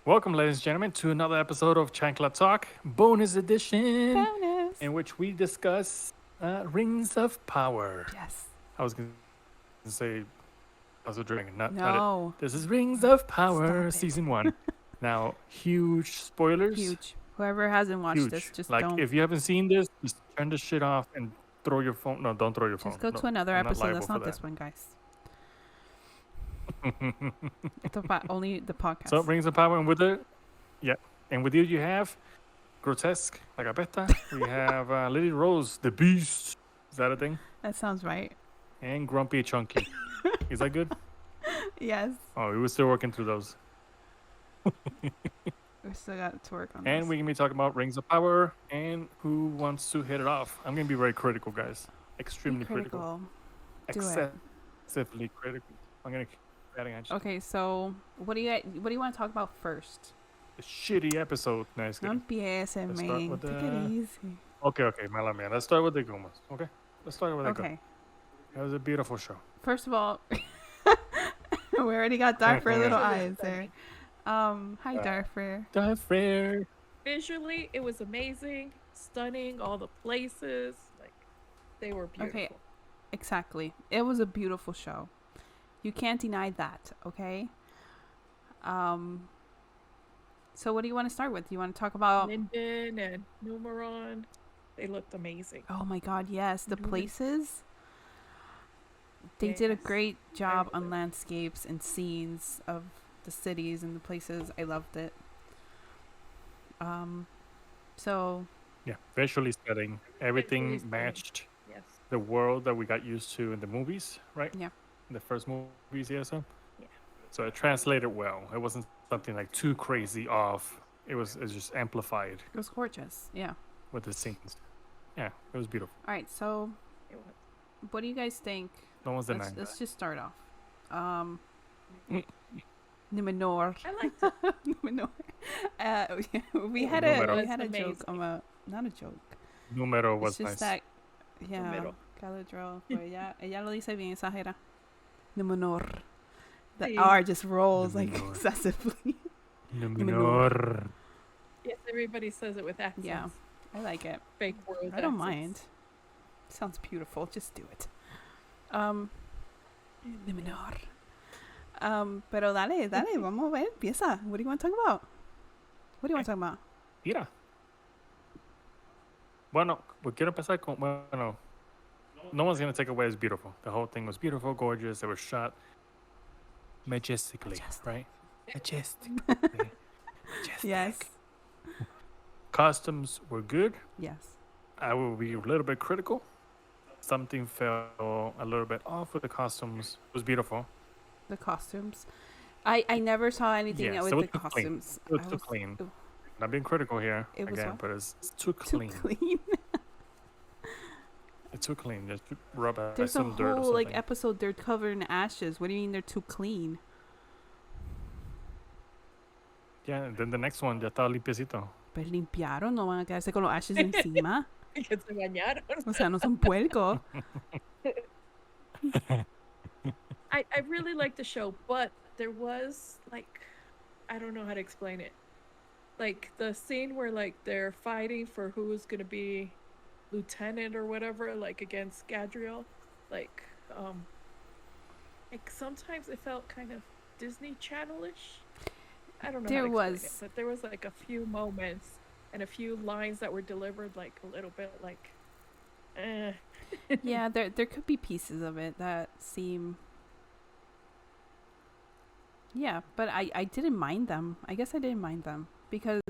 Welcome, ladies and gentlemen, to another episode of Chancla Talk, bonus edition, Bonus. in which we discuss Rings of Power. Yes. I was going to say House of Dragon, not No. it. This is Rings of Power, Stop it. Season 1. Now, huge spoilers. Huge. Whoever hasn't watched Huge. this, just like, don't. if you haven't seen this, just turn this shit off and throw your phone. No, don't throw your phone. Just go No, to another I'm episode. not That's liable not for this one, guys. Only the podcast. So, Rings of Power, and with it, and with you have Grotesque, like a beta. We have Lilirose, the Beast. Is that a thing? That sounds right. And Grumpy Chunky. Is that good? Yes. Oh, we were still working through those. We still got to work on And this. we're going to be talking about Rings of Power and who wants to hit it off. I'm going to be very critical, guys. Extremely Be critical. Do it. Excessively critical. I'm going to keep adding on. Okay, so what do you want to talk about first? The shitty episode. Nice. No empieces, Let's start man. with Take it the- easy. Okay, mala mía. Let's start with the Gumas. Okay? Let's start with the Gumas. Okay. It was a beautiful show. First of all, we already got Darfur little eyes there. Hi Darfur. Die fair. Visually, it was amazing, stunning, all the places, like they were beautiful. Okay. Exactly. It was a beautiful show. You can't deny that, okay? So what do you want to start with? You want to talk about Linden and Numeron, they looked amazing. Oh my god, yes, the Mhm. places. They did a Yes. great job loved on it. landscapes and scenes of the cities and the places. I loved it. So Yeah, visually stunning. Everything Visually stunning. matched Yes. the world that we got used to in the movies, right? Yeah. The first movies, yeah. So Yeah. it translated well. It wasn't something like too crazy off. It was just amplified it was gorgeous. Yeah. with the scenes. Yeah, it was beautiful. All right. So It was. what do you guys think? No one's Let's, denying let's that. just start off. Numenor. I liked it. Numenor. We Oh, had Numero. a joke. Amazing. Not a joke. Numero It's was just nice. that, yeah, Número. Galadriel, pues ella lo dice bien exagera. Numenor. The Sí. R just rolls like Numenor. excessively. Numenor. Yes, everybody says it with accents. Yeah. I like it. Fake world. I don't accents. mind. Sounds beautiful. Just do it. Numenor. Pero dale, vamos a ver, empieza. What do you want to talk about? What do you want to talk about? Mira. Bueno, pues quiero empezar con, bueno, no one's going to take away as beautiful. The whole thing was beautiful, gorgeous. It was shot majestically, Majestic. right? Majestic. Yes. Costumes were good. Yes. I will be a little bit critical. Something fell a little bit off with the costumes. It was beautiful. The costumes. I never saw anything Yes, with it was the too clean. costumes. It was I too clean. ooh, Not being critical here It was again, what? but it's too too clean. clean. It's too clean. Just rub There's a some dirt or whole something. like episode they're covered in ashes. What do you mean they're too clean? Yeah, and then the next one ya estaba limpiecito. Pero limpiaron, no van a quedarse con los ashes encima. Que se bañaron. O sea, no son puercos. I really liked the show, but there was like, I don't know how to explain it. Like the scene where like they're fighting for who's gonna be lieutenant or whatever, like against Gadriel, like sometimes it felt kind of Disney Channel-ish. I don't know. There how to explain was. it, but there was like a few moments and a few lines that were delivered like a little bit like, eh. Yeah, there could be pieces of it that seem. Yeah, but I didn't mind them. I guess I didn't mind them because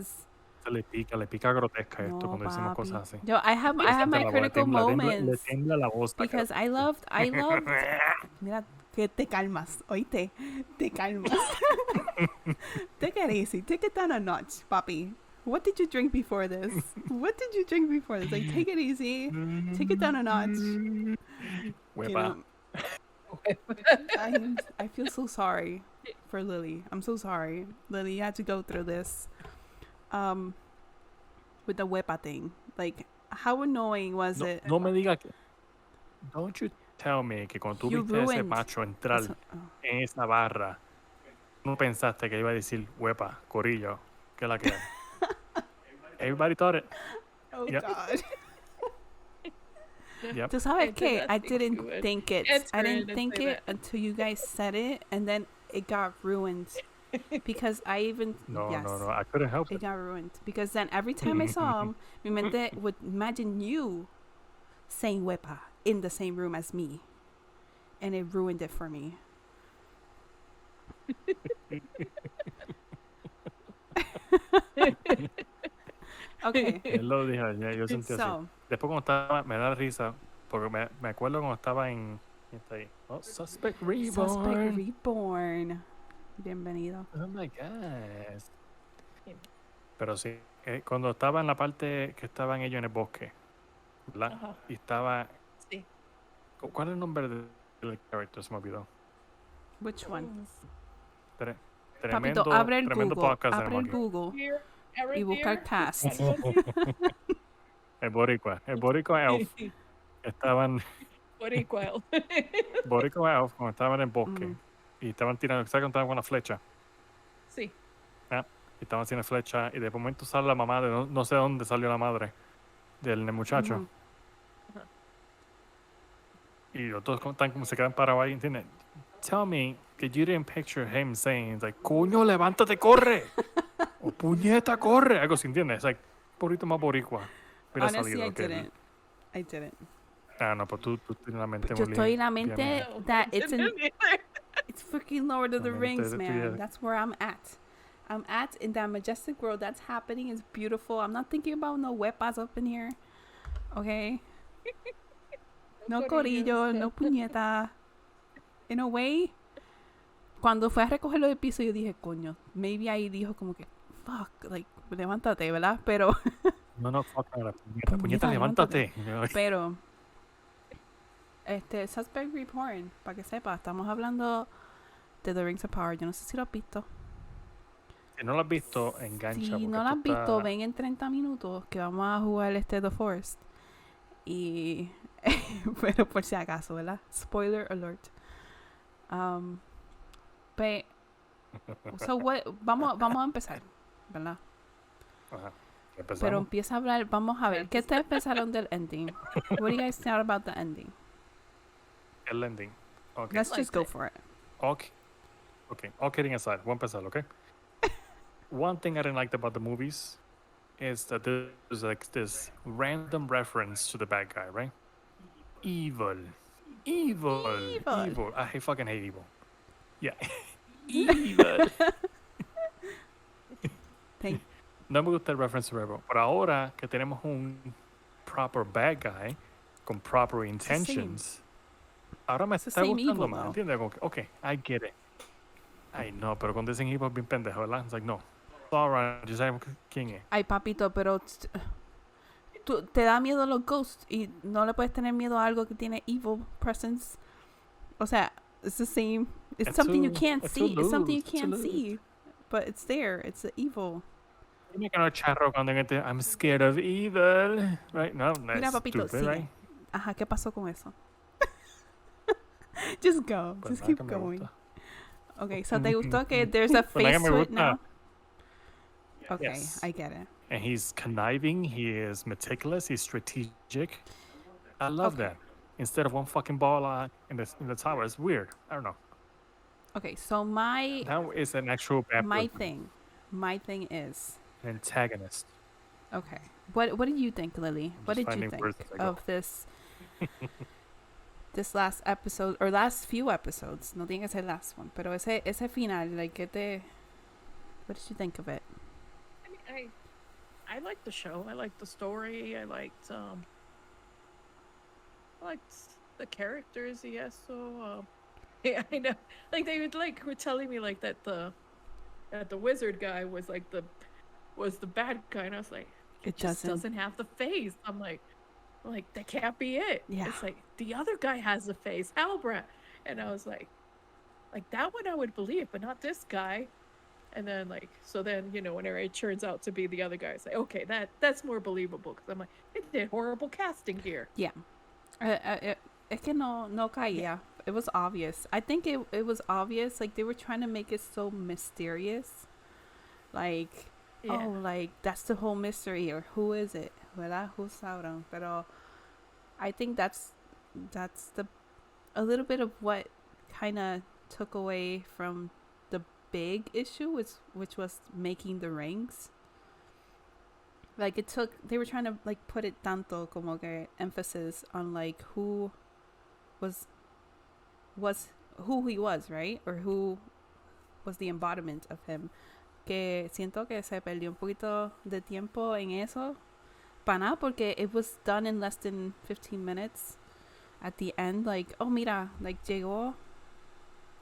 Le pica grotesca esto no, cuando decimos papi. cosas así. Yo, I have my critical moments Le tembla la voz. because I loved. Mira, que te calmas, oíste, te calmas. Take it easy, take it down a notch, papi. What did you drink before this? What did you drink before this? Like, take it easy, take it down a notch. You Huepa. know, I feel so sorry for Lily. I'm so sorry, Lily. You had to go through this, with the huepa thing. Like, how annoying was No, it? no me diga que. Don't you tell me que cuando tú You viste a ese ruined- macho entrar Eso- oh. en esa barra no pensaste que iba a decir huepa, corillo, que la que hay. Everybody thought it. Oh Yep. God. Yep. ¿Tú sabes qué? I think you didn't would. think it. Answer I it didn't and think say it that. until you guys said it, and then it got ruined. Because I even No, yes, no, no. I couldn't help it it. got ruined. Because then every time I saw him, mi mente would imagine you saying "wepa" in the same room as me, and it ruined it for me. Okay, Él lo dijo, yo sentí así. so Después cuando estaba, me da risa, porque me acuerdo cuando estaba en... ¿Quién está ahí? Oh, Suspect Reborn. Suspect Reborn. Bienvenido. Oh my God. Pero sí, cuando estaba en la parte que estaban ellos en el bosque, ¿verdad? Ajá. Y estaba... Sí. ¿Cuál es el nombre del character? Se me olvidó. Which one? Tre- Papito, Tremendo, abre el tremendo Google. podcast Abre el tenemos aquí. Google Here, y busca el cast. El boricua elf. Estaban Boricua. boricua elf cuando estaban en el bosque. Mm. Y estaban tirando, ¿sabes cuando estaban con la flecha? Sí. Y estaban haciendo flecha y de momento sale la mamá de no sé dónde salió la madre del muchacho. Ujú. Y los dos están como se quedan parados ahí, ¿entiendes? Tell me que you didn't picture him saying like, coño, levántate, corre. O puñeta, corre. Algo así, ¿entiendes? Like, un poquito más boricua. Hubiera Honestly, salido I que didn't. I didn't. no, pues tú tienes la mente Yo muy estoy en la bien- mente No, that it's in didn't either. it's freaking Lord of the La mente Rings, de man. tuya. That's where I'm at. I'm at in that majestic world. That's happening. It's beautiful. I'm not thinking about no wepas up in here. Okay. No corillo, no puñeta. In a way, cuando fue a recogerlo del piso, yo dije, coño, maybe ahí dijo como que, fuck, like, levántate, ¿verdad? Pero, No, fuck, la Puñeta, puñeta, levántate. pero, Suspect Reborn, para que sepa, estamos hablando de The Rings of Power. Yo no sé si lo has visto. Si no lo has visto, engancha. Si porque no lo tú has visto, estás- ven en 30 minutos que vamos a jugar The Forest. Y, pero por si acaso, ¿verdad? Spoiler alert. Vamos a empezar, ¿verdad? Ajá. Pero Empezamos. empieza a hablar, vamos a ver, ¿qué ustedes pensaron del ending? What do you guys think about the ending? El ending. Okay. Let's just Liked go it. for it. Okay, all kidding aside, voy a empezar, okay? One thing I didn't like about the movies is that there's like this random reference to the bad guy, right? Evil. Evil. I fucking hate evil. Yeah. Evil. Thank No me gusta el reference to evil. Pero ahora que tenemos un proper bad guy con proper intentions, ahora me It's the está same gustando evil, más, though. ¿entiendes? Como que, okay, I get it. Ay, no, pero cuando dicen evil es bien pendejo, ¿verdad? It's like, no. Alright, ya sabemos quién es. Ay, papito, pero te da miedo los ghosts y no le puedes tener miedo a algo que tiene evil presence. O sea, it's the same. It's something you can't see. It's something you can't see. But it's there. It's the evil. Dime que no es charro cuando gente, I'm scared of evil. Right? No, Mira, that's papito, stupid, sigue. right? Ajá, ¿qué pasó con eso? Just go. Pues Just nada keep que me going. gusta. Okay, so te gustó que there's a Pues nada face que me to it gusta. now? Okay, Yes. I get it. And he's conniving, he is meticulous, he's strategic. I love Okay. that. Instead of one fucking ball in the tower, it's weird. I don't know. Okay, so my Now is an actual bad person, my thing is an antagonist. okay. What did you think, Lily? What just did you finding words think as I go. of this this last episode or last few episodes? No tiene que ser last one, pero ese final, like, what did you think of it? I mean, I liked the show. I liked the story. I liked the characters. Yes, so yeah, I know. Like they were telling me like that the wizard guy was like the bad guy, and I was like, It just doesn't have the face. I'm like that can't be it. Yeah. It's like the other guy has a face, Halbrand, and I was like that one I would believe, but not this guy. And then whenever it turns out to be the other guy, it's like, okay, that's more believable, because I'm like, they did horrible casting here. Yeah. Es que no caía. It was obvious. I think it was obvious. Like they were trying to make it so mysterious. Like, Yeah. oh, like that's the whole mystery, or who is it? ¿Verdad? Who's Sauron? Pero I think that's the a little bit of what kind of took away from the big issue, which was making the rings. Like it took, they were trying to like put it tanto como que emphasis on like who was who he was, right? Or who was the embodiment of him. Que siento que se perdió un poquito de tiempo en eso. Para nada, porque it was done in less than 15 minutes. At the end, like, oh, mira, like, llegó.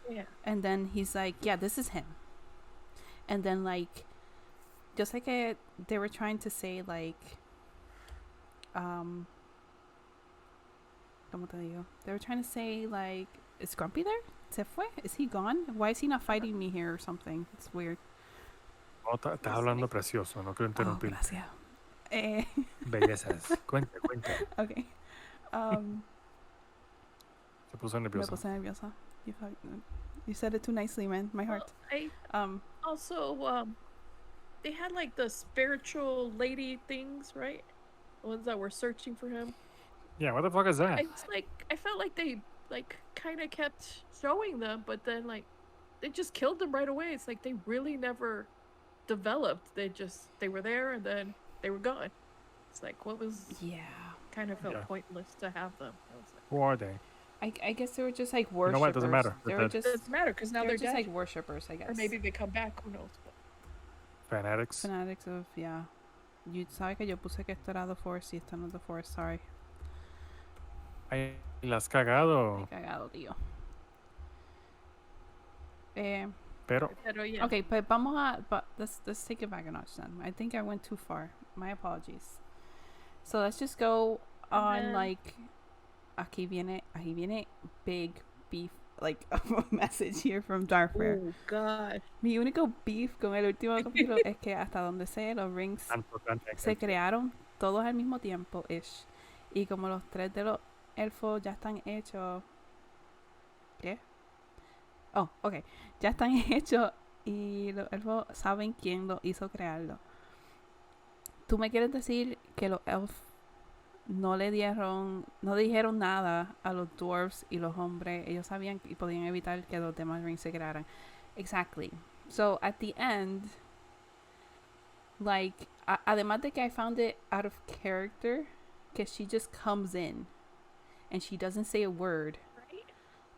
Yeah. And then he's like, yeah, this is him. And then, like, just like they were trying to say, like, ¿cómo te digo? They were trying to say, like, is Grumpy there? ¿Se fue? Is he gone? Why is he not fighting me here or something? It's weird. No, estás hablando precioso, no quiero Oh, interrumpir. gracias. Bellezas. Cuenta. Okay. Se puso Me nerviosa. puse nerviosa. You said it too nicely, man. My heart. I also they had like the spiritual lady things, right? The ones that were searching for him. Yeah, what the fuck is that? It's like I felt like they like kind of kept showing them, but then like they just killed them right away. It's like they really never developed. They were there and then they were gone. It's like what was Yeah. kind of felt Yeah. pointless to have them. I was like, Who are they? I guess they were just like You worshippers. know what? It doesn't matter. They They're were dead. just it doesn't matter because now they're they're just dead. like worshippers, I guess. Or maybe they come back. Who knows? But Fanatics. Fanatics of, yeah. You sabe que yo puse que esto era The Force y esto no es The Force, sorry. Ay, la has cagado. Qué cagado, tío. Pero, yeah. Okay, but vamos a, but let's take it back a notch then. I think I went too far. My apologies. So let's just go on then- like aquí viene big beef, like a message here from Darfur. Oh God. Mi único beef con el último capítulo es que hasta donde sé los rings se crearon todos al mismo tiempo ish. Y como los tres de los elfos ya están hechos. ¿Qué? Oh, ok. Ya están hechos y los elfos saben quién lo hizo crearlo. ¿Tú me quieres decir que los elfos no dijeron nada a los dwarves y los hombres? Ellos sabían y podían evitar que los demás rings se crearan. Exactly. So at the end, like, además de que I found it out of character, que she just comes in and she doesn't say a word Right?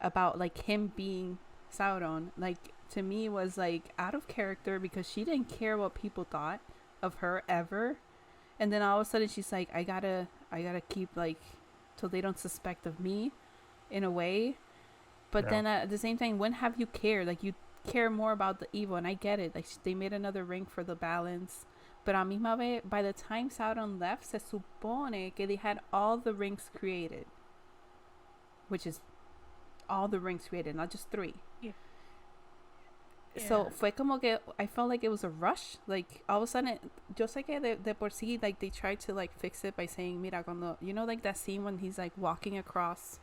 about like him being Sauron, like to me was like out of character because she didn't care what people thought of her ever. And then all of a sudden she's like, I gotta keep like so they don't suspect of me in a way. But Yeah. then at the same time, when have you cared? Like you care more about the evil, and I get it. Like they made another ring for the balance. But a misma vez, by the time Sauron left, se supone que they had all the rings created. Which is all the rings created, not just 3. So Yeah. fue como que I felt like it was a rush. Like all of a sudden, yo sé que de por sí, like they tried to like fix it by saying, mira, cuando, you know, like that scene when he's like walking across,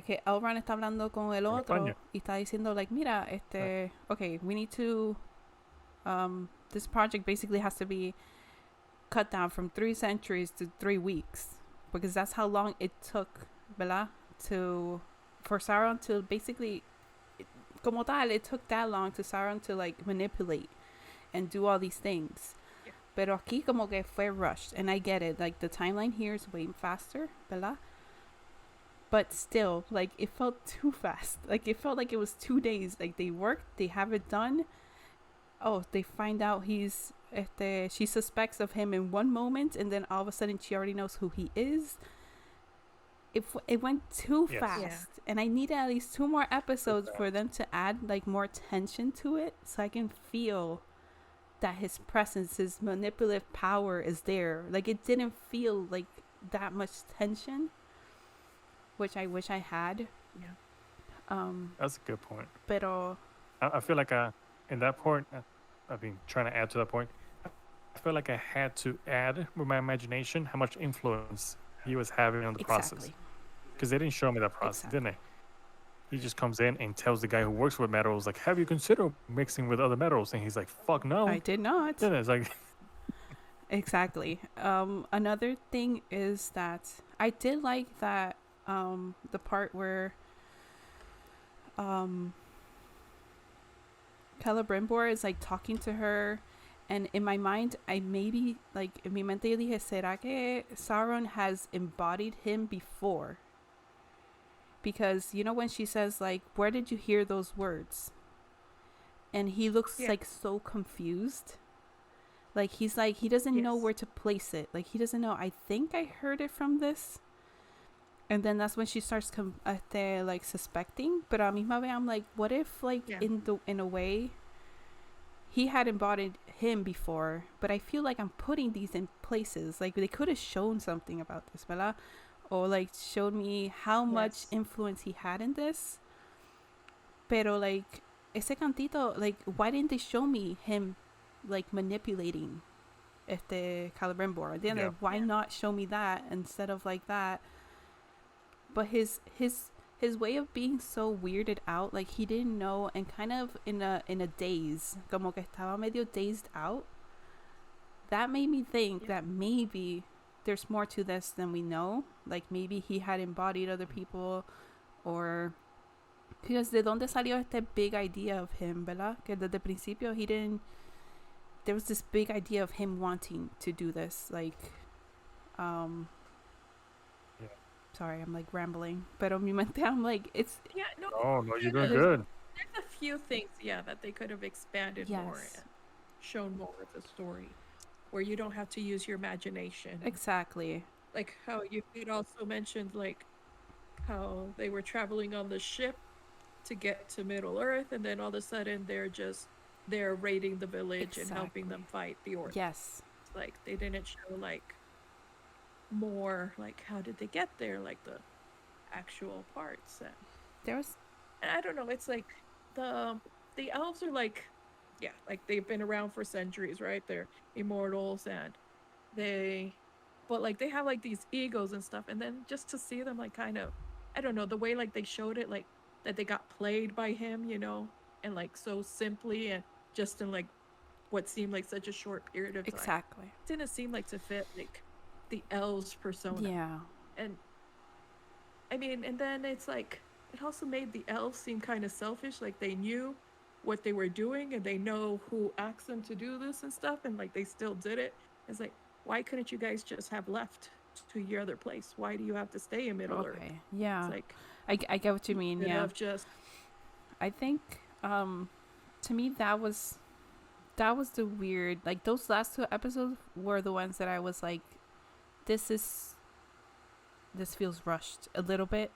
que Elrond está hablando con el En otro España. y está diciendo like, mira, okay, we need to, this project basically has to be cut down from 3 centuries to 3 weeks because that's how long it took, ¿verdad? For Sauron to basically, como tal, it took that long to Sauron to like manipulate and do all these things. Yeah. Pero aquí como que fue rushed, and I get it. Like the timeline here is way faster, ¿verdad? But still, like it felt too fast. Like it felt like it was 2 days. Like they worked, they have it done. Oh, they find out she suspects of him in one moment, and then all of a sudden she already knows who he is. It went too Yes. fast, Yeah. and I needed at least 2 more episodes for them to add like more tension to it, so I can feel that his presence, his manipulative power is there. Like it didn't feel like that much tension, which I wish I had. Yeah. That's a good point. Pero I feel like in that point, I've been trying to add to that point. I feel like I had to add with my imagination how much influence he was having on the process. Exactly. Because they didn't show me that process, Exactly. didn't they? He just comes in and tells the guy who works with metals, like, have you considered mixing with other metals? And he's like, fuck no. I did not. Then it's like, Exactly. Another thing is that I did like that the part where Celebrimbor is like talking to her, and in my mind, I maybe like in mi mente yo dije, ¿será que Sauron has embodied him before? Because you know when she says like, "Where did you hear those words?" and he looks Yeah. like so confused. Like he's like he doesn't know Yes. where to place it. Like he doesn't know. I think I heard it from this. And then that's when she starts like suspecting. But a misma vez I'm like, what if like Yeah. in a way he had embodied him before, but I feel like I'm putting these in places. Like they could have shown something about this, ¿verdad? Or like showed me how much Yes. influence he had in this. Pero like ese cantito, like why didn't they show me him like manipulating Celebrimbor? Then Yeah. why Yeah. not show me that instead of like that? But his way of being so weirded out, like he didn't know, and kind of in a daze, como que estaba medio dazed out. That made me think Yeah. that maybe there's more to this than we know. Like maybe he had embodied other people, or because de donde salió este big idea of him, ¿verdad? Que desde el principio he didn't. There was this big idea of him wanting to do this, like, Yeah. Sorry, I'm like rambling, but on mi mente I'm like it's Yeah. No. Oh, no, you're doing There's- good. There's a few things, yeah, that they could have expanded more yes, and shown more of the story, where you don't have to use your imagination. exactly, Like how you had also mentioned, like how they were traveling on the ship to get to Middle Earth, and then all of a sudden they're raiding the village and helping them fight the orcs. yes, Like they didn't show like more like how did they get there, like the actual parts. there was And I don't know, it's like the elves are like, yeah, like they've been around for centuries, right? They're immortals, and but like they have like these egos and stuff, and then just to see them like kind of, I don't know, the way like they showed it, like that they got played by him, and like so simply, and just in like what seemed like such a short period of time, exactly, didn't seem like to fit like the elves persona. yeah, And I mean, and then it's like it also made the elves seem kind of selfish, like they knew what they were doing and they know who asked them to do this and stuff, and like they still did it. It's like, why couldn't you guys just have left to your other place? Why do you have to stay in Middle Earth? okay, yeah, It's like I get what you mean, instead yeah. of just I think to me that was the weird, like those last two episodes were the ones that I was like, this feels rushed a little bit,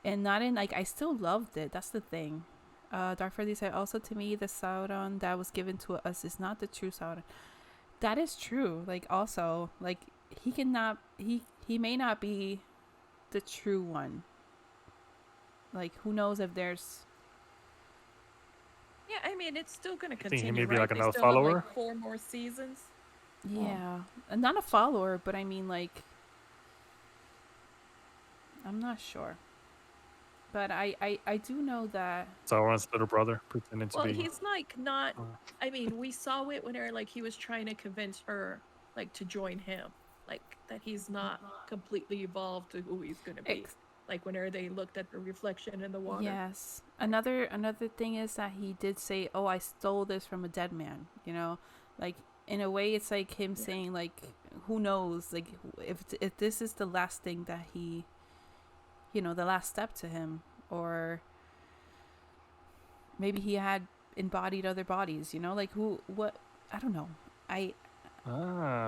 and not in like, I still loved it. That's the thing. Dark Freddy said also, to me the Sauron that was given to us is not the true Sauron. That is true. Like also, like he may not be the true one. Like who knows if there's yeah. I mean, it's still gonna think he continue. may be right? like They another still have, follower? like 4 more seasons. yeah, and not a follower, but I mean like I'm not sure. But I do know that Sauron's little brother pretending to Well, be. he's like not. Oh. I mean, we saw it whenever like he was trying to convince her like to join him, like that he's not completely evolved to who he's gonna be. ex- Like whenever they looked at the reflection in the water. yes. Another thing is that he did say, "Oh, I stole this from a dead man." You know, like in a way, it's like him Yeah. saying, like, who knows, like if this is the last thing that he, the last step to him, or maybe he had embodied other bodies. Like what? I don't know.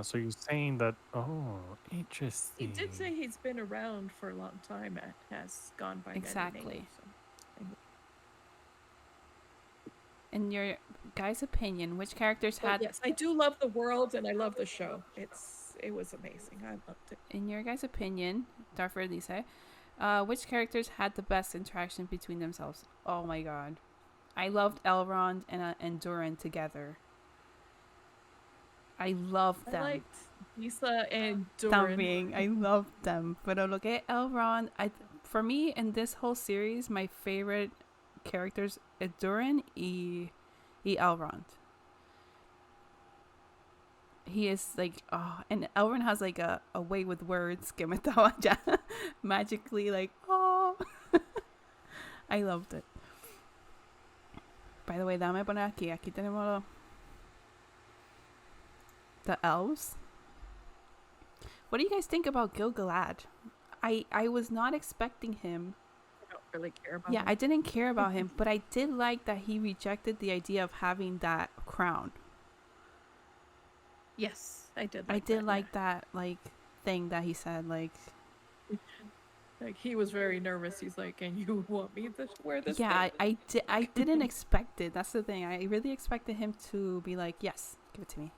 So you're saying that? Oh, He interesting. did say he's been around for a long time and has gone by Exactly. many names. So. In your guys' opinion, which characters But had yes, I do love the world and I love the show. It was amazing. I loved it. in your guys' opinion, Darfur Elise, which characters had the best interaction between themselves? Oh my god. I loved Elrond and Durin together. I love I them. liked Lisa and Doran. También. I love them. Pero lo que es Elrond, for me in this whole series, my favorite characters is Durin y Elrond. He is like, oh, and Elrond has like a way with words que me estaba ya magically like, oh. I loved it. By the way, dame poner aquí. Aquí tenemos the elves. What do you guys think about Gil-galad? I was not expecting him. I don't really care about Yeah, him. I didn't care about him, but I did like that he rejected the idea of having that crown. Yes, I did. I did like that like thing that he said like. Like he was very nervous. He's like, "And you want me to wear this?" Yeah, thing?" I didn't expect it. That's the thing. I really expected him to be like, yes, give it to me.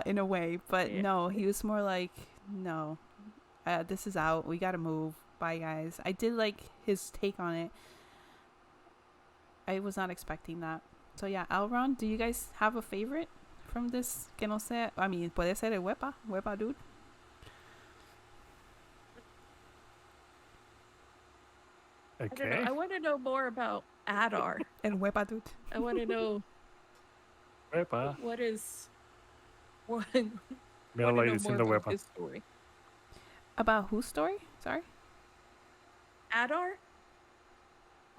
In a way, but Yeah. no, he was more like, no, this is out. We gotta move. Bye, guys. I did like his take on it. I was not expecting that. So yeah, Elrond, do you guys have a favorite from this? Que no sé. I mean, puede ser el Wepa dude. I don't Okay. know. I want to know more about Adar. El Wepa dude. I want to know Wepa. what is what. Male wanna know ladies more in the about wepa. his story. About whose story? Sorry. Adar?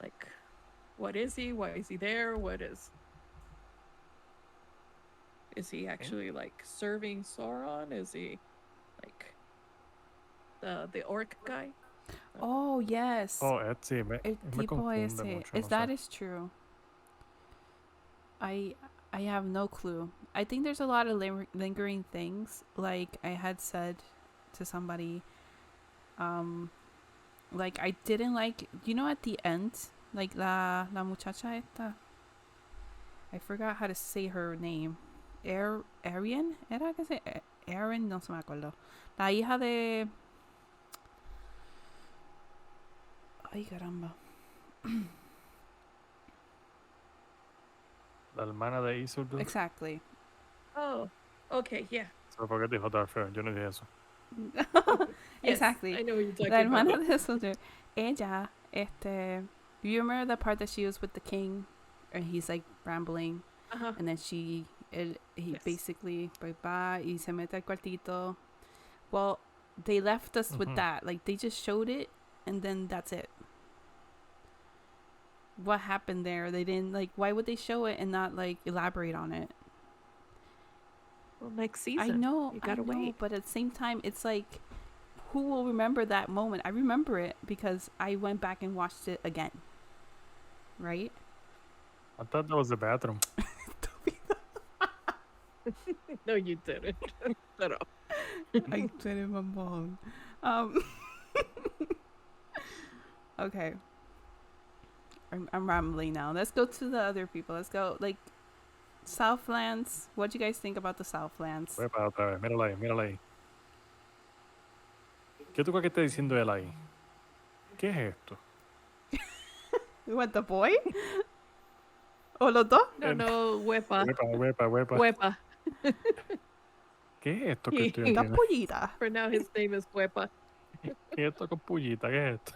Like, what is he? Why is he there? What is? Is he actually like serving Sauron? Is he like the orc guy? Oh yes. Oh, sí, me El tipo confunde ese. mucho, Is no that sé. is true. I have no clue. I think there's a lot of lingering things. Like I had said to somebody, like I didn't like. You know, at the end, like la muchacha esta. I forgot how to say her name. Arian, era que se Aaron, no se me acuerdo. La hija de. Ay caramba. La hermana de Isildur. Exactly. Oh, okay, yeah. So porque dijo Darfur, yo no dije eso. Yes, Exactly. I know what you're talking La about. hermana de Soldier. Ella, you remember the part that she was with the king, and he's like rambling, Uh-huh. and then he Yes. basically va y se mete al cuartito. Well, they left us with Mhm. that. Like they just showed it, and then that's it. What happened there? They didn't like. Why would they show it and not like elaborate on it? Well, next season. I know, You gotta I know, wait. but at the same time, it's like, who will remember that moment? I remember it because I went back and watched it again. Right? I thought that was the bathroom. No, you didn't. Shut up. I did it, my mom. Okay. I'm rambling now. Let's go to the other people. Let's go like Southlands. What do you guys think about the Southlands? Wepa otra vez, mírala ahí, mírala ahí. ¿Qué tú crees que está diciendo él ahí? ¿Qué es esto? What, the boy? ¿O los dos? No, Wepa. Wepa. Wepa. ¿Qué es esto que estoy La haciendo? pollita. For now, his name is Wepa. ¿Qué es esto con pullita? ¿Qué es esto?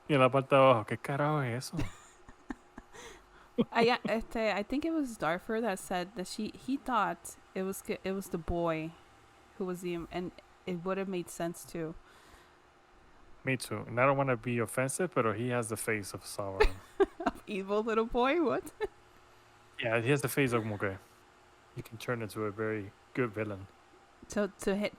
Y en la parte de abajo, ¿qué carajo es eso? I think it was Darfur that said that he thought it was the boy who was the, and it would have made sense too. Me too. And I don't want to be offensive, but he has the face of Sauron. Evil little boy, what? Yeah, he has the face of como que you can turn into a very good villain. So to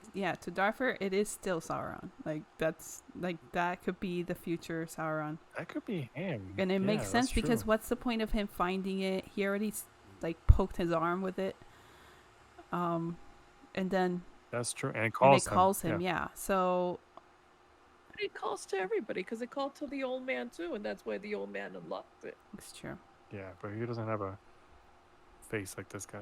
Darfur, it is still Sauron. Like that could be the future Sauron, That could be him. and it Yeah, makes sense that's because true. what's the point of him finding it? He already like poked his arm with it, and then That's true. And it and it calls calls him. Yeah. So But it calls to everybody because it called to the old man too, and that's why the old man unlocked it. it's true. Yeah, but he doesn't have a face like this guy.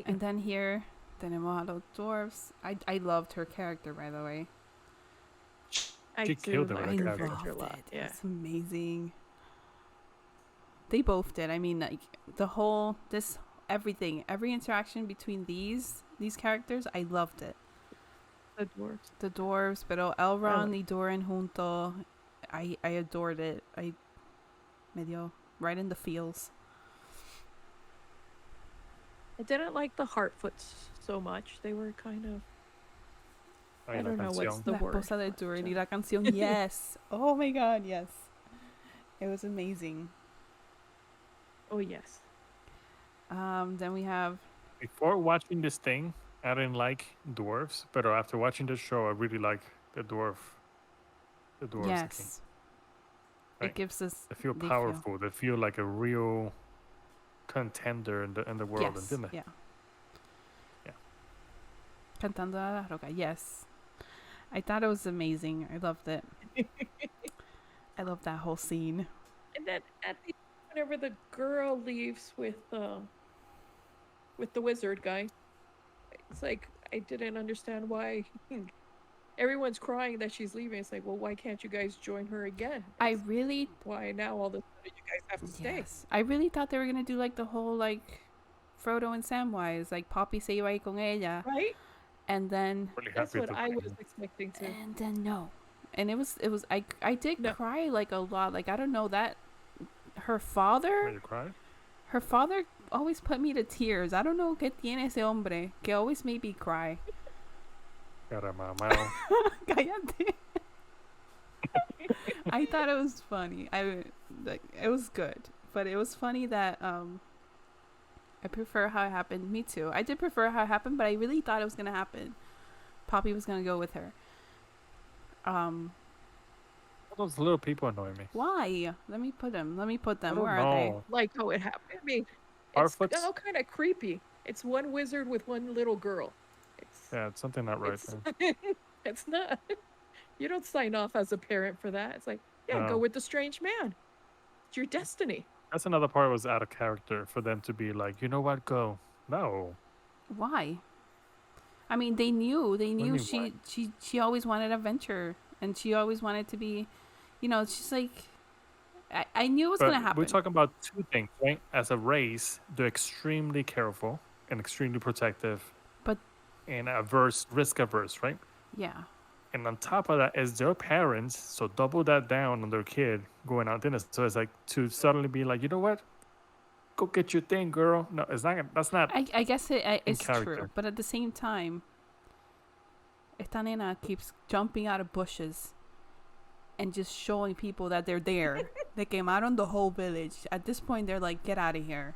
And then here, tenemos a los dwarves. I loved her character, by the way. I She do killed it like with I her her character. character a loved lot. it. Yeah. It's amazing. They both did. I mean, like everything, every interaction between these characters, I loved it. The dwarves. The dwarves, pero Elrond y Doran junto, I adored it. Me dio right in the feels. I didn't like the Heartfoots so much. They were kind of. Ay, I la don't know what's canción. the La word. esposa de but, Doran y la canción, yes. Oh my god, yes. It was amazing. Oh yes. Then we have Before watching this thing, I didn't like dwarves, but after watching the show, I really like the dwarves. yes. Right. It gives us They feel powerful. They feel like a real contender in the world. Yes, ¿Entiendes? yeah. Yeah. Cantando a la roca, yes. I thought it was amazing. I loved it. I love that whole scene. And then whenever the girl leaves with the wizard guy, it's like I didn't understand why everyone's crying that she's leaving. It's like, well, why can't you guys join her again? Why now all of a sudden you guys have to stay? Yes. I really thought they were gonna do like the whole like Frodo and Samwise, like Poppy se iba a ir con ella, Right? and then Really That's happy what to I see was them. expecting to. and then no, and it was I did No. cry like a lot. Like I don't know that her Wait, father you cried? always put me to tears. I don't know qué tiene ese hombre que always made me cry. Caramba, Cállate. I thought it was funny. It was good, but it was funny that I prefer how it happened. Me too. I did prefer how it happened, but I really thought it was gonna happen. Poppy was gonna go with her. All those little people annoy me. Why? Let me put them. I Where don't are they? know. Like how it happened. I mean, it's Harfoots? all kind of creepy. It's one wizard with one little girl. Yeah, it's something not right It's, there. it's not. You don't sign off as a parent for that. It's like, yeah, go No. with the strange man. It's your destiny. That's another part was out of character for them to be like, you know what, go. No. Why? I mean, they knew. They do you knew mean, she always wanted adventure, and she always wanted to be, she's like, I knew it was But gonna happen. we're talking about two things, right? As a race, they're extremely careful and extremely protective. But- and risk averse, right? Yeah. And on top of that is their parents, so double that down on their kid going out dinner. So it's like to suddenly be like, you know what? Go get your thing, girl. No, it's not. That's not. I guess it's true, character. but at the same time, esta nena keeps jumping out of bushes and just showing people that they're there. They quemaron the whole village. At this point, they're like, get out of here.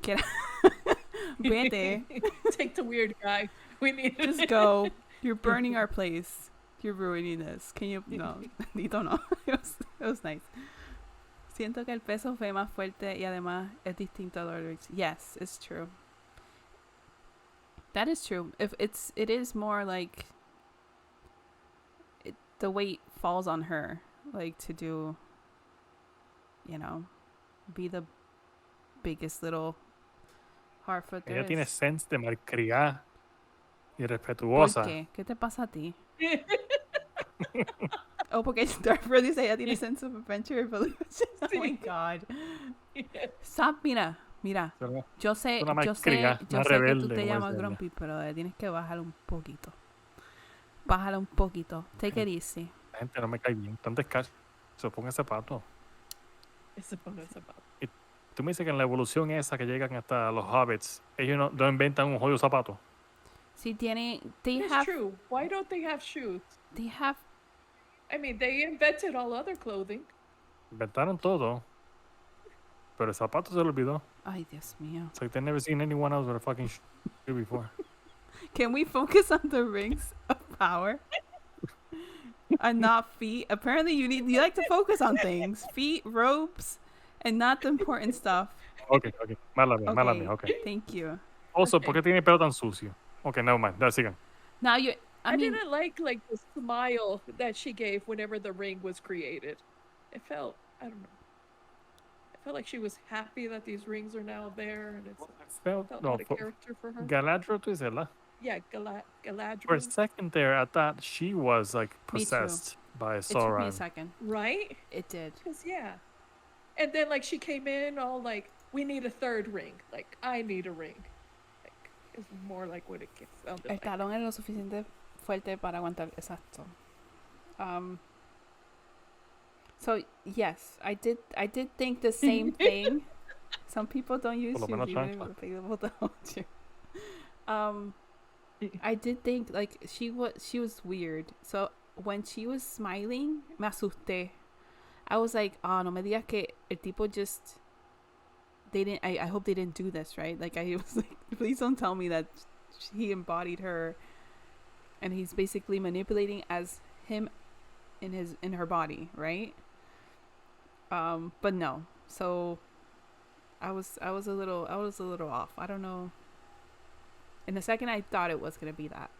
Get out. Vete. Take the weird guy. We need Just go. You're burning our place. You're ruining this. Can you? No. Dito no. It was nice. Siento que el peso fue más fuerte y además es distinto a Lord of the Rings. Yes, it's true. That is true. It is more like the weight falls on her, like to do, be the biggest little Harfoot there Ella tiene is. sense de malcriada y ¿Por respetuosa. qué? ¿Qué te pasa a ti? Oh, porque Darfur dice ella tiene sense of adventure and evolution. Oh my god. Stop, mira. Una- Yo sé, una yo sé malcriada, que una tú rebelde, te como llamas dice ella. Grumpy, pero tienes que bajar un poquito. Bájala un poquito. Take it easy. La gente no me cae bien. Tan descalzo. Ponga zapatos. Tú me dices que en la evolución esa que llegan hasta los hobbits, ellos no inventan un jodido zapato. Sí, they It's have, true. Why don't they have shoes? they have, I mean, they invented all other clothing. Inventaron todo. Pero el zapato se lo olvidó. ay, Dios mío. It's like they've never seen anyone else with a fucking shoe before. Can we focus on the rings of power? And not feet. Apparently you like to focus on things. Feet, robes, and not the important stuff. Okay. Mala mía, okay. Thank you. Also, Okay. ¿por qué tiene el pelo tan sucio? Okay, never mind. Dale, sigan. Now I mean, didn't like the smile that she gave whenever the ring was created. It felt, I don't know. I felt like she was happy that these rings are now there, and it's felt out of character for her. Galadriel, tú dices, ¿verdad? Yeah, For a Galadriel. second there, I thought she was like Me too. possessed by it took me a Sauron. second. Right? It did. Because, yeah. And then like she came in all like, we need a third ring. Like I need a ring. Like it's more like what it sounded El like. talón era lo suficiente fuerte para aguantar. Exacto. Um. So yes, I did think the same thing. Some people don't use Por lo shoes menos even chancla. if they able to hold you. I did think like she was weird. So when she was smiling, me asusté. I was like, oh, no me digas que el tipo just they didn't. I hope they didn't do this right. Like I was like, please don't tell me that he embodied her, and he's basically manipulating as him in her body, right? But no. So I was a little off. I don't know. In a second, I thought it was gonna be that.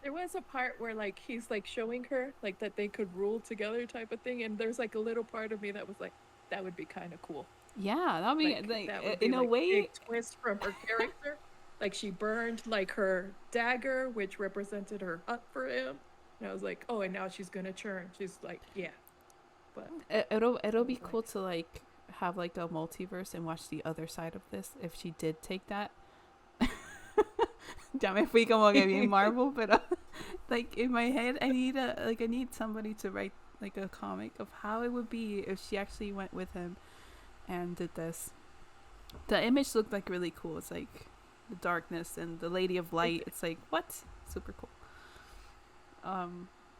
There was a part where like he's like showing her like that they could rule together type of thing, and there's like a little part of me that was like, that would be kind of cool. Yeah, that'd be Like that would be in a like way. big twist from her character. Like she burned like her dagger, which represented her hunt for him. And I was like, oh, and now she's gonna turn. She's like, yeah. But It'll be like- cool to like have like a multiverse and watch the other side of this if she did take that. Ya me fui como que bien Marvel, pero like in my head I need somebody to write like a comic of how it would be if she actually went with him and did this. The image looked like really cool. It's like the darkness and the Lady of Light. It's like what? Super cool.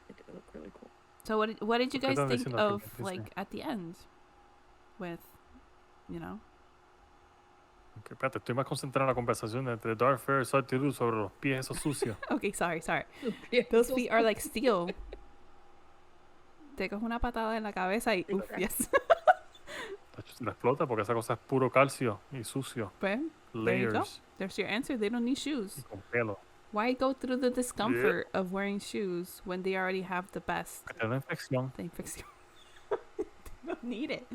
it did look really cool. So what did you ¿Por qué guys están think diciendo que of dice? like at the end with, you know? Okay, espérate, estoy más concentrado en la conversación entre Darth Vader y Sartiru sobre los pies esos sucios. Okay, sorry. Yeah, Those so- feet are like steel. Te coges una patada en la cabeza y uf, yes. Se la explota porque esa cosa es puro calcio y sucio. Pues, there you go. Layers There's your answer. They don't need y shoes. con pelo. Why go through the discomfort of wearing shoes when they already have the best Que te da infección. thing fix you? They don't need it.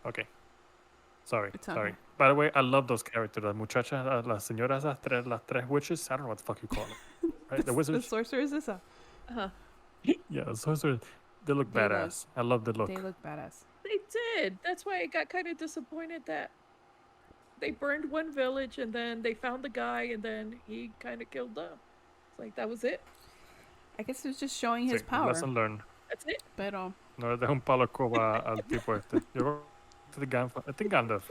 Okay. Sorry. It's Sorry. okay. By the way, I love those characters. Las muchachas, las señoras, las tres witches. I don't know what the fuck you call them. Right? The The wizards. sorcerers is a. Uh-huh. Yeah, the sorcerers. They look They look- badass. I love the look. They look badass. They did. That's why I got kind of disappointed that they burned one village and then they found the guy and then he kind of killed them. It's like that was it. I guess it was just showing his Sí, power. lesson learned. That's it. Pero No le dejo un palo de escoba al tipo este. Yo creo que I think Gandalf.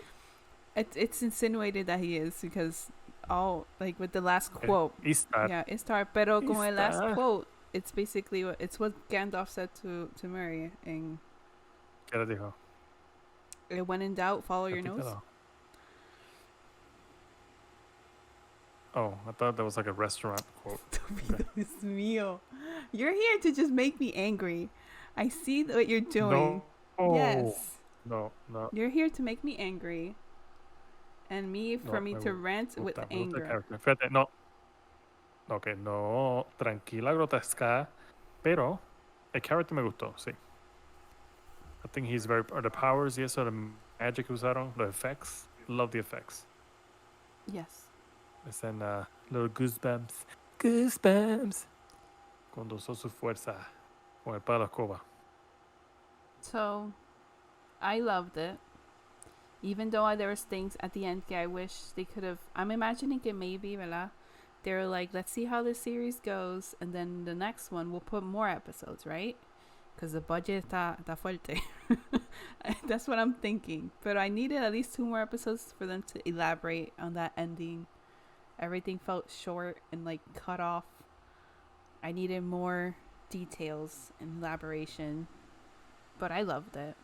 it's insinuated that he is because all like with the last quote. Istar. Yeah, Istar. Pero como el last Istar. quote, it's basically what Gandalf said to Mary in ¿Qué le dijo? when in doubt, follow your nose. Repítelo. Oh, I thought that was like a restaurant quote. Dios mío. You're here to just make me angry. I see what you're doing. No. Yes. No, no. You're here to make me angry. And for No, me me to rant with Me gusta el anger. character. Fíjate, no. Ok, no. Tranquila, grotesca. Pero el character me gustó, sí. I think he's very. The powers y eso, the magic que usaron, the effects. Love the effects. Yes. Es en little goosebumps. Goosebumps. Cuando usó su fuerza con el palo de escoba. So, I loved it. Even though there was things at the end that I wish they could have. I'm imagining it maybe, ¿verdad? They're like, let's see how this series goes, and then the next one we'll put more episodes, right? Because the budget está fuerte. That's what I'm thinking. But I needed at least 2 more episodes for them to elaborate on that ending. Everything felt short and like cut off. I needed more details and elaboration. But I loved it.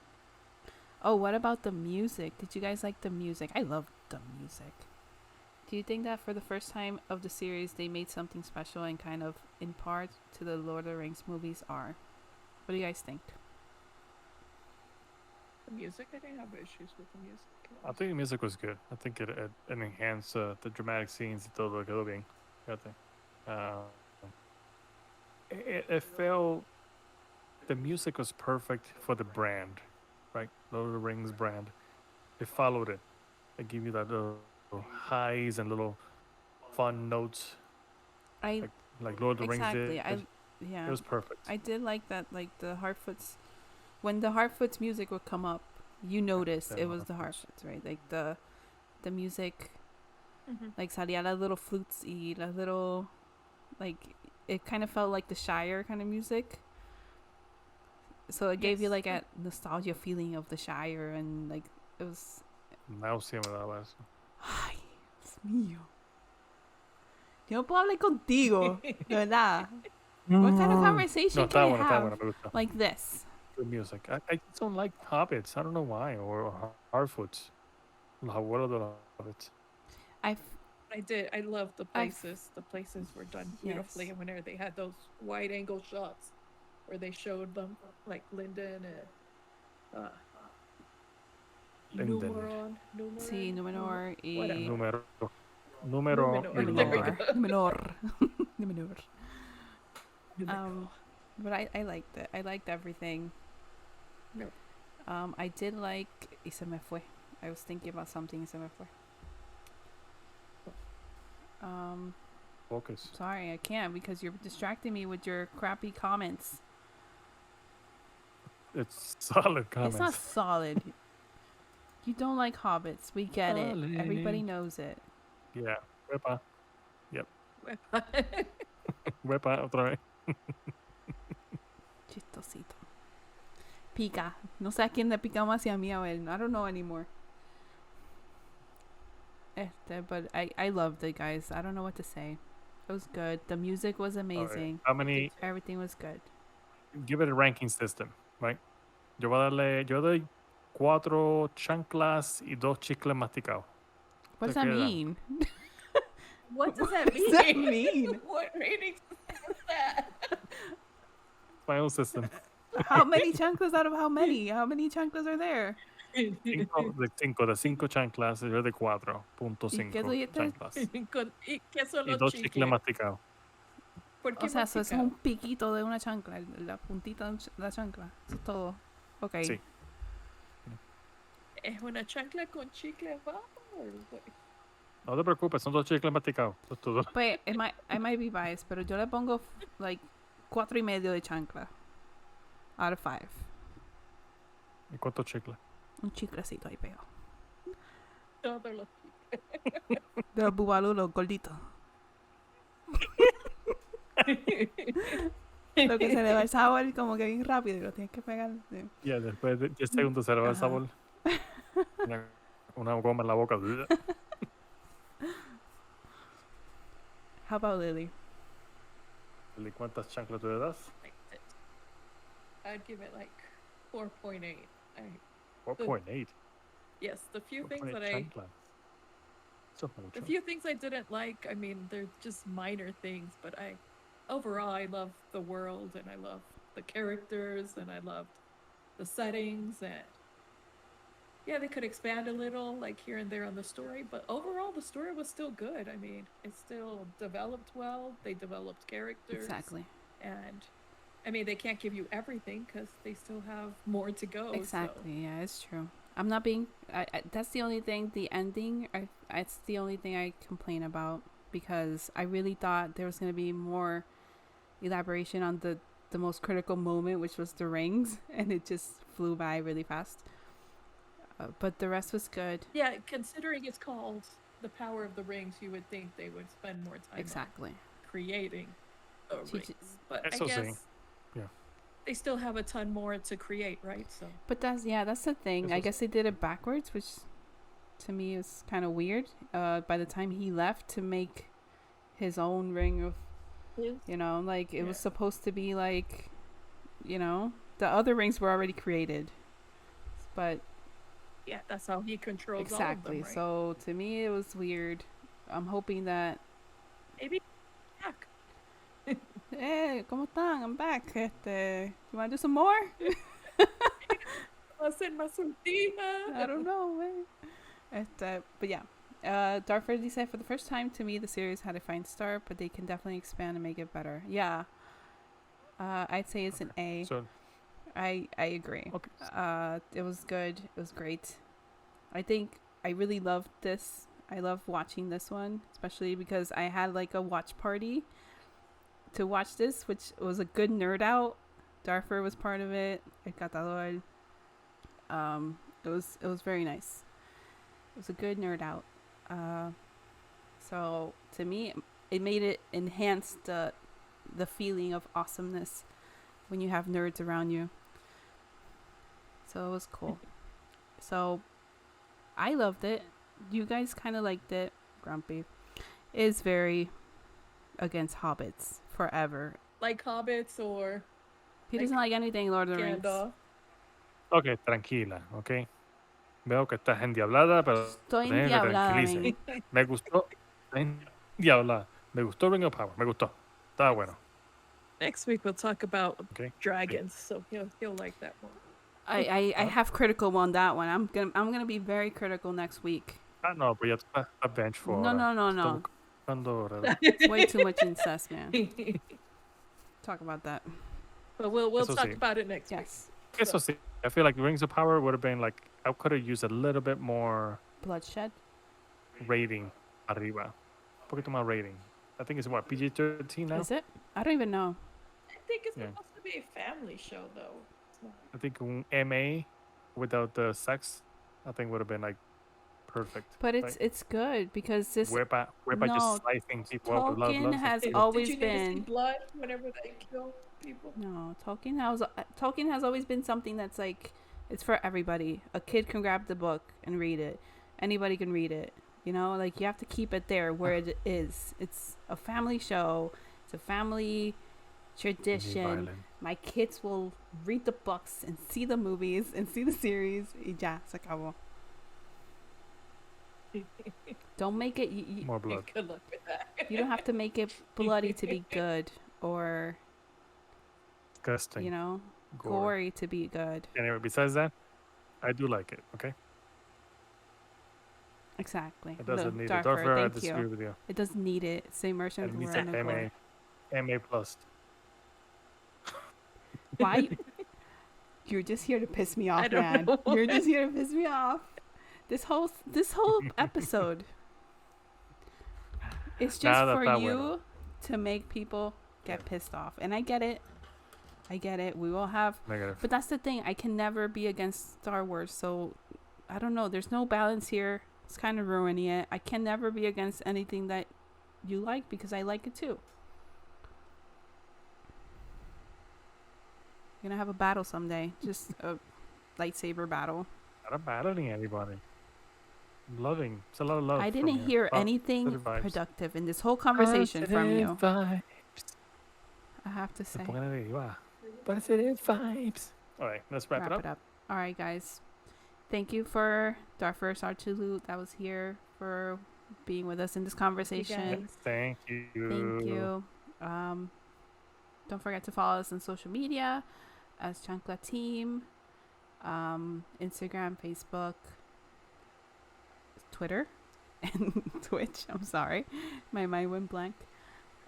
Oh, what about the music? Did you guys like the music? I loved the music. Do you think that for the first time of the series they made something special and kind of in part to the Lord of the Rings movies are? What do you guys think? The music, I didn't have issues with the music. I think the music was good. I think it enhanced the dramatic scenes y todo quedó bien. Fíjate. It felt the music was perfect for the brand, right? Lord of the Rings brand. They followed it. They give you that little highs and little fun notes I like Lord of the exactly. Rings did. Yeah. It was perfect. I did like that, like the Harfoots. When the Harfoots music would come up, you noticed the it was the Harfoots. Harfoots, right? Like the music, Mm-hmm. like salía las little flutes y las little, like it kind of felt like the Shire kind of music. So it gave you Yes. like a nostalgia feeling of the Shire, and like it was. Náusea me daba eso. Ay, Dios mío. Yo no puedo hablar contigo, de verdad. What kind of No, conversation está can I bueno, have me gusta. like this? Good music. I just don't like hobbits. I don't know why. Or Harfoots. Los abuelos de los hobbits. I've I did. I loved the I've- places. The places were done Yes. beautifully, and whenever they had those wide angle shots where they showed them, like Linden and Linden. Numeron, sí, Numenor whatever. y Número Númenor. y There we Lord. go. Numenor. Numenor. Numenor. But I liked it. I liked everything. No. I did like y se me fue. I was thinking about something y se me fue. Focus. Sorry, I can't because you're distracting me with your crappy comments. It's solid comments. It's not solid. You don't like hobbits. We get it. Everybody Solid. knows it. Yeah. Wepa. Wepa otra vez. Chistosito. Pica. No sé a quién le picamos hacia mí a él. I don't know anymore. But I loved it, guys. I don't know what to say. It was good. The music was amazing. How many? Everything was good. Give it a ranking system, right? Yo doy 4 chanclas y 2 chicles masticados. What does Te that queda. mean? What does that What mean? does that mean? What rating is that? Final system. How many chanclas out of how many? How many chanclas are there? 5 chanclas, yo de 4.5 qué doy este? chanclas. ¿Y qué son Y los 2 chicles chicles? masticados. ¿Por qué O sea, eso es masticado? un piquito de una chancla. La puntita de la chancla. Eso es todo. Ok. Sí. ¿Es una chancla con chicle abajo? No te preocupes, son 2 chicles masticados. Eso es todo. Pues, I might be biased, pero yo le pongo like 4.5 de chancla. Out of 5. ¿Y cuántos chicles? Un chiclecito ahí pegado. Todos los De los bubalú, los gorditos. Lo que se le va el sabor como que bien rápido y lo tienes que pegar. Sí. Ya, después de 10 segundos se le va el Ajá. sabor. Una goma en la boca. How about Lily? ¿Y cuántas chanclas tú le das? liked it. I'd give it like 4.8. 4.8. Yes, the few things 4.8 that chanclas. Eso es mucho. the few things I didn't like, I mean, they're just minor things, but overall I love the world and I love the characters and I loved the settings and yeah, they could expand a little like here and there on the story, but overall the story was still good. I mean, it still developed well. They developed characters. Exactly. And I mean, they can't give you everything because they still have more to go. Exactly. Yeah, it's true. I'm not being. That's the only thing. The ending. It's the only thing I complain about because I really thought there was gonna be more elaboration on the most critical moment, which was the rings, and it just flew by really fast. But the rest was good. So, yeah, considering it's called The Power of the Rings, you would think they would spend more time Exactly. on creating the Teach- rings. But Eso I sí. guess Yeah. they still have a ton more to create, right? So But that's the thing. Eso I sí. guess they did it backwards, which to me is kind of weird. By the time he left to make his own ring of, like it was Yeah. supposed to be like, the other rings were already created, but yeah, that's how he controls exactly. all of them, right? So to me, it was weird. I'm hoping that. Maybe back. Hey, ¿cómo están? I'm back. You want to do some more? Hacer más sortija. I don't know, man. But yeah. Darfur said for the first time to me the series had a fine start, but they can definitely expand and make it better. Yeah. I'd say it's an A. So, I agree. okay. It was good. It was great. I think I really loved this. I love watching this one, especially because I had like a watch party to watch this, which was a good nerd out. Darfur was part of it. El Catador. It was very nice. It was a good nerd out. So to me, it made it enhance the feeling of awesomeness when you have nerds around you. So it was cool. So I loved it. You guys kind of liked it. Grumpy is very against hobbits forever. Like hobbits or He doesn't like anything Lord of the Rings. Gandalf. Ok, tranquila, ok. Veo que estás endiablada, pero Estoy dejen que endiablada, tranquilice. Me gustó. Endiablada. Me gustó Ring of Power. Me gustó. Estaba bueno. Next week we'll talk about Okay. dragons, so he'll like that one. I have critical on that one. I'm gonna be very critical next week. Ah, no, pues ya tú estás a bench for No, ahora. no, no, Estás no. buscando ahora. It's way too much incest, man. Talk about that. But we'll Eso talk sí. about it next week. Yes. Eso sí. I feel like Rings of Power would have been like, I could have used a little bit more Bloodshed. rating arriba. Un poquito más rating. I think it's what, PG-13 now? Is it? I don't even know. I think it's Yeah. supposed to be a family show, though. It's not. I think un MA without the sex, I think would have been like perfect. But Like, it's good because this Wepa no, just slicing people up with love. Tolkien has Did always you need to see been blood whenever they kill people? no Tolkien has always been something that's like it's for everybody. A kid can grab the book and read it. Anybody can read it. You know, like you have to keep it there where it is. It's a family show. It's a family tradition. violent. My kids will read the books and see the movies and see the series. Y ya, se acabó. Don't make it. More blood. Good luck with that. You don't have to make it bloody to be good, or Disgusting. you know, Gore. gory to be good. Anyway, besides that, I do like it. Okay, Exactly. it doesn't need it. Darfur, Darfur, I thank disagree you. with you. It doesn't need it. It's the immersion It of needs Lorna an Gore. MA plus. Why? You're just here to piss me off, don't man. know You're why. just here to piss me off. This whole episode is just Nada for está you bueno. to make people get pissed off, and I get it. I get it. We will have, Negative. but that's the thing. I can never be against Star Wars, so I don't know. There's no balance here. It's kind of ruining it. I can never be against anything that you like because I like it too. We're gonna have a battle someday. Just a lightsaber battle. Not battling anybody. I'm loving. It's a lot of love. I from didn't you. hear Oh, anything positive vibes. productive in this whole conversation from you. Positive vibes. I have to Se say. pongan arriba. Positive vibes. All right, let's wrap it up. All right, guys. Thank you for Darfur Sartulu that was here for being with us in this conversation. Thank you. Thank you. Don't forget to follow us on social media as Chancla Team, Instagram, Facebook, Twitter, and Twitch. I'm sorry, my mind went blank.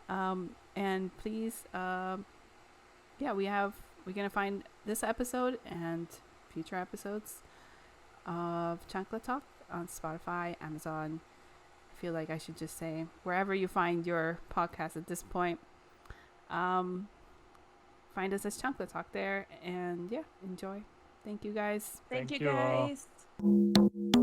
And please, we're gonna find this episode and future episodes of Chancla Talk on Spotify, Amazon. I feel like I should just say wherever you find your podcast at this point. Find us as Chancla Talk there, and yeah, enjoy. Thank you guys. Thank you Thank you all. guys.